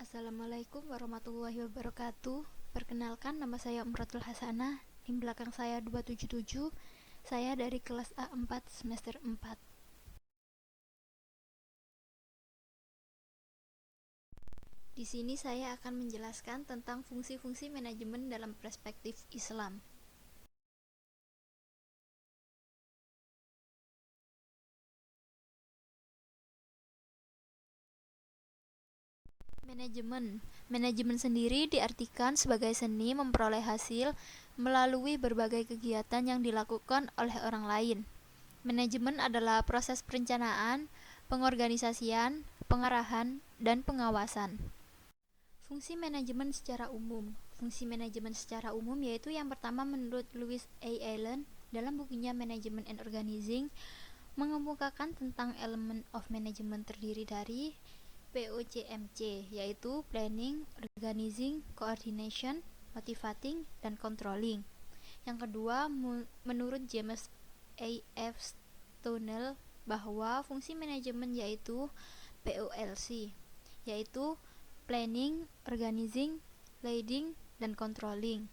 Assalamualaikum warahmatullahi wabarakatuh. Perkenalkan, nama saya Umratul Hasanah. Di belakang saya 277. Saya dari kelas A4 semester 4. Di sini saya akan menjelaskan tentang fungsi-fungsi manajemen dalam perspektif Islam. Manajemen sendiri diartikan sebagai seni memperoleh hasil melalui berbagai kegiatan yang dilakukan oleh orang lain. Manajemen adalah proses perencanaan, pengorganisasian, pengarahan, dan pengawasan. Fungsi manajemen secara umum yaitu yang pertama menurut Louis A. Allen dalam bukunya Management and Organizing mengemukakan tentang elemen of management terdiri dari POCMC, yaitu Planning, Organizing, Coordination, Motivating, dan Controlling. Yang kedua, menurut James A. F. Stounel bahwa fungsi manajemen yaitu POLC, yaitu Planning, Organizing, Leading, dan Controlling.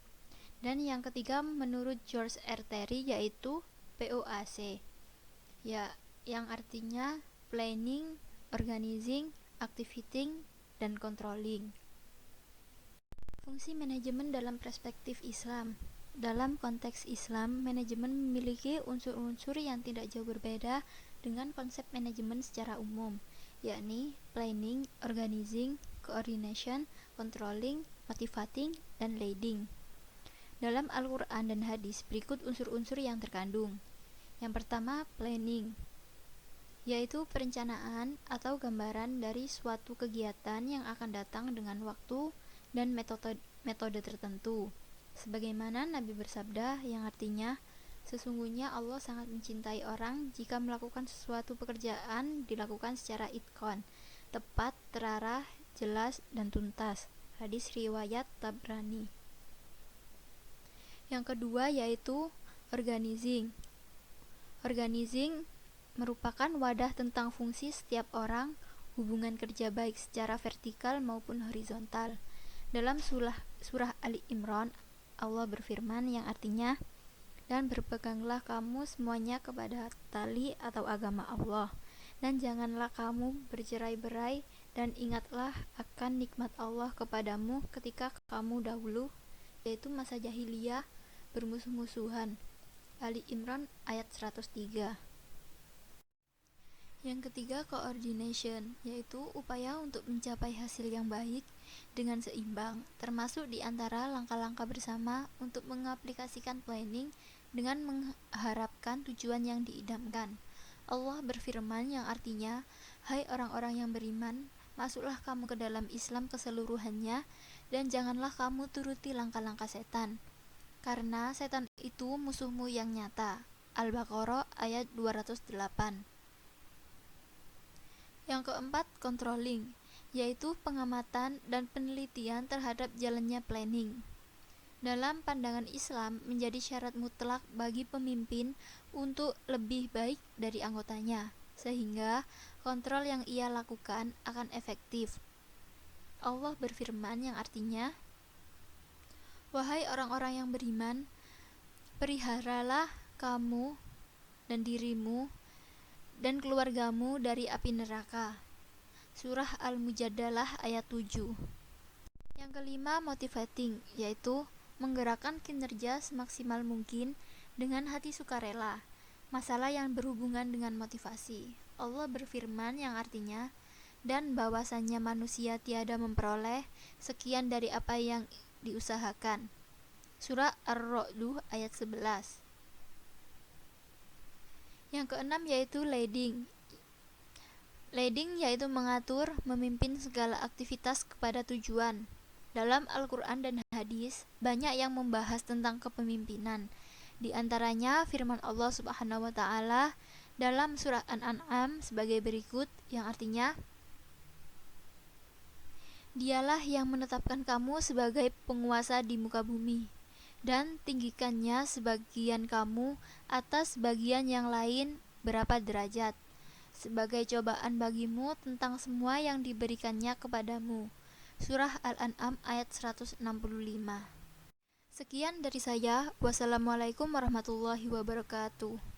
Dan yang ketiga menurut George R. Terry yaitu POAC, ya, yang artinya Planning, Organizing, Activating, dan Controlling. Fungsi manajemen dalam perspektif Islam. Dalam konteks Islam, manajemen memiliki unsur-unsur yang tidak jauh berbeda dengan konsep manajemen secara umum, yakni planning, organizing, coordination, controlling, motivating, dan leading. Dalam Al-Quran dan hadis, berikut unsur-unsur yang terkandung. Yang pertama, planning, yaitu perencanaan atau gambaran dari suatu kegiatan yang akan datang dengan waktu dan metode tertentu. Sebagaimana Nabi bersabda yang artinya, sesungguhnya Allah sangat mencintai orang jika melakukan sesuatu pekerjaan dilakukan secara itqan, tepat, terarah, jelas, dan tuntas. Hadis riwayat Tabrani. Yang kedua yaitu organizing. Organizing merupakan wadah tentang fungsi setiap orang, hubungan kerja baik secara vertikal maupun horizontal. Dalam surah Ali Imran, Allah berfirman yang artinya, dan berpeganglah kamu semuanya kepada tali atau agama Allah, dan janganlah kamu bercerai-berai, dan ingatlah akan nikmat Allah kepadamu ketika kamu dahulu, yaitu masa jahiliyah, bermusuh-musuhan. Ali Imran ayat 103. Yang ketiga, coordination, yaitu upaya untuk mencapai hasil yang baik dengan seimbang, termasuk di antara langkah-langkah bersama untuk mengaplikasikan planning dengan mengharapkan tujuan yang diidamkan. Allah berfirman yang artinya, hai orang-orang yang beriman, masuklah kamu ke dalam Islam keseluruhannya, dan janganlah kamu turuti langkah-langkah setan, karena setan itu musuhmu yang nyata. Al-Baqarah ayat 208. Yang keempat, controlling, yaitu pengamatan dan penelitian terhadap jalannya planning. Dalam pandangan Islam, menjadi syarat mutlak bagi pemimpin untuk lebih baik dari anggotanya, sehingga kontrol yang ia lakukan akan efektif. Allah berfirman yang artinya, wahai orang-orang yang beriman, peliharalah kamu dan dirimu dan keluargamu dari api neraka. Surah Al-Mujadalah ayat 7. Yang kelima, motivating, yaitu menggerakkan kinerja semaksimal mungkin dengan hati sukarela. Masalah yang berhubungan dengan motivasi. Allah berfirman yang artinya, dan bahwasannya manusia tiada memperoleh sekian dari apa yang diusahakan. Surah Ar-Ra'd ayat 11. Yang keenam yaitu leading. Leading yaitu mengatur, memimpin segala aktivitas kepada tujuan. Dalam Al-Quran dan hadis, banyak yang membahas tentang kepemimpinan. Di antaranya firman Allah Subhanahu wa Ta'ala dalam surah An-An'am sebagai berikut, yang artinya, Dialah yang menetapkan kamu sebagai penguasa di muka bumi, dan tinggikannya sebagian kamu atas bagian yang lain berapa derajat, sebagai cobaan bagimu tentang semua yang diberikannya kepadamu, Surah Al-An'am ayat 165. Sekian dari saya. Wassalamualaikum warahmatullahi wabarakatuh.